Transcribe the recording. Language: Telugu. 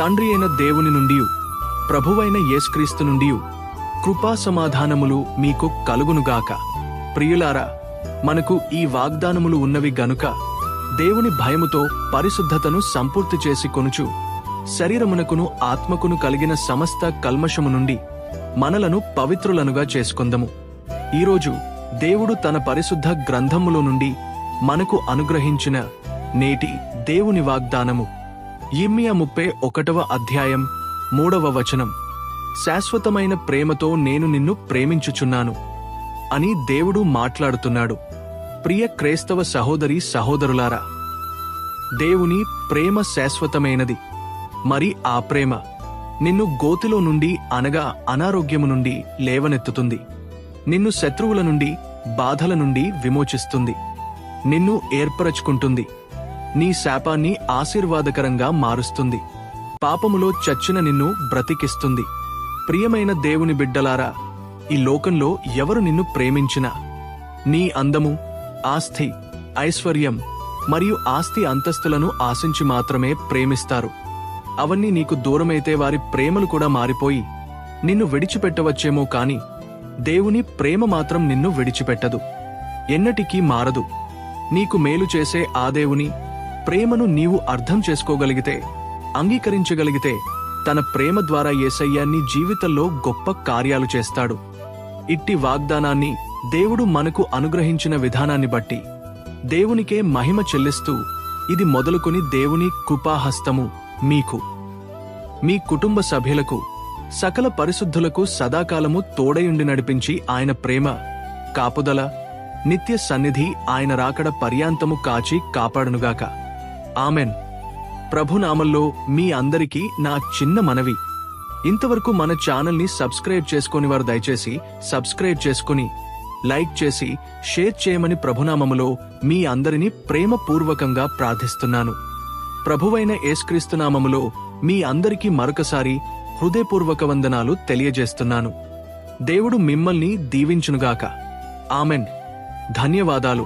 తండ్రి అయిన దేవుని నుండి ప్రభువైన యేసుక్రీస్తు నుండి కృపా సమాధానములు మీకు కలుగునుగాక. ప్రియులారా, మనకు ఈ వాగ్దానములు ఉన్నవి గనుక దేవుని భయముతో పరిశుద్ధతను సంపూర్తి చేసి కొనుచు శరీరమునకును ఆత్మకును కలిగిన సమస్త కల్మషము నుండి మనలను పవిత్రులనుగా చేసుకొందము. ఈరోజు దేవుడు తన పరిశుద్ధ గ్రంథములో నుండి మనకు అనుగ్రహించిన నేటి దేవుని వాగ్దానము యిర్మీయా 31వ అధ్యాయం 3వ వచనం. శాశ్వతమైన ప్రేమతో నేను నిన్ను ప్రేమించుచున్నాను అని దేవుడు మాట్లాడుతున్నాడు. ప్రియ క్రైస్తవ సహోదరి సహోదరులారా, దేవుని ప్రేమ శాశ్వతమైనది. మరి ఆ ప్రేమ నిన్ను గోతిలో నుండి అనగా అనారోగ్యము నుండి లేవనెత్తుతుంది. నిన్ను శత్రువుల నుండి బాధల నుండి విమోచిస్తుంది. నిన్ను ఏర్పరచుకుంటుంది. నీ శాపాన్ని ఆశీర్వాదకరంగా మారుస్తుంది. పాపములో చచ్చిన నిన్ను బ్రతికిస్తుంది. ప్రియమైన దేవుని బిడ్డలారా, ఈ లోకంలో ఎవరు నిన్ను ప్రేమించినా నీ అందము, ఆస్తి, ఐశ్వర్యం మరియు ఆస్తి అంతస్తులను ఆశించి మాత్రమే ప్రేమిస్తారు. అవన్నీ నీకు దూరమైతే వారి ప్రేమలు కూడా మారిపోయి నిన్ను విడిచిపెట్టవచ్చేమో కాని దేవుని ప్రేమ మాత్రం నిన్ను విడిచిపెట్టదు, ఎన్నటికీ మారదు. నీకు మేలు చేసే ఆ దేవుని ప్రేమను నీవు అర్థం చేసుకోగలిగితే, అంగీకరించగలిగితే తన ప్రేమ ద్వారా యేసయ్య నీ జీవితంలో గొప్ప కార్యాలు చేస్తాడు. ఇట్టి వాగ్దానాన్ని దేవుడు మనకు అనుగ్రహించిన విధానాన్ని బట్టి దేవునికే మహిమ చెల్లిస్తూ ఇది మొదలుకొని దేవుని కృపాహస్తము మీకు, మీ కుటుంబ సభ్యులకు, సకల పరిశుద్ధులకు సదాకాలము తోడయుండి నడిపించి ఆయన ప్రేమ, కాపుదల, నిత్య సన్నిధి ఆయన రాకడ పర్యాంతము కాచి కాపాడునుగాక. ఆమెన్. ప్రభునామంలో మీ అందరికీ నా చిన్న మనవి, ఇంతవరకు మన ఛానల్ని సబ్స్క్రైబ్ చేసుకొని వారు దయచేసి సబ్స్క్రైబ్ చేసుకుని లైక్ చేసి షేర్ చేయమని ప్రభునామములో మీ అందరినీ ప్రేమపూర్వకంగా ప్రార్థిస్తున్నాను. ప్రభువైన యేసుక్రీస్తు నామములో మీ అందరికీ మరొకసారి హృదయపూర్వక వందనాలు తెలియజేస్తున్నాను. దేవుడు మిమ్మల్ని దీవించునుగాక. ఆమెన్. ధన్యవాదాలు.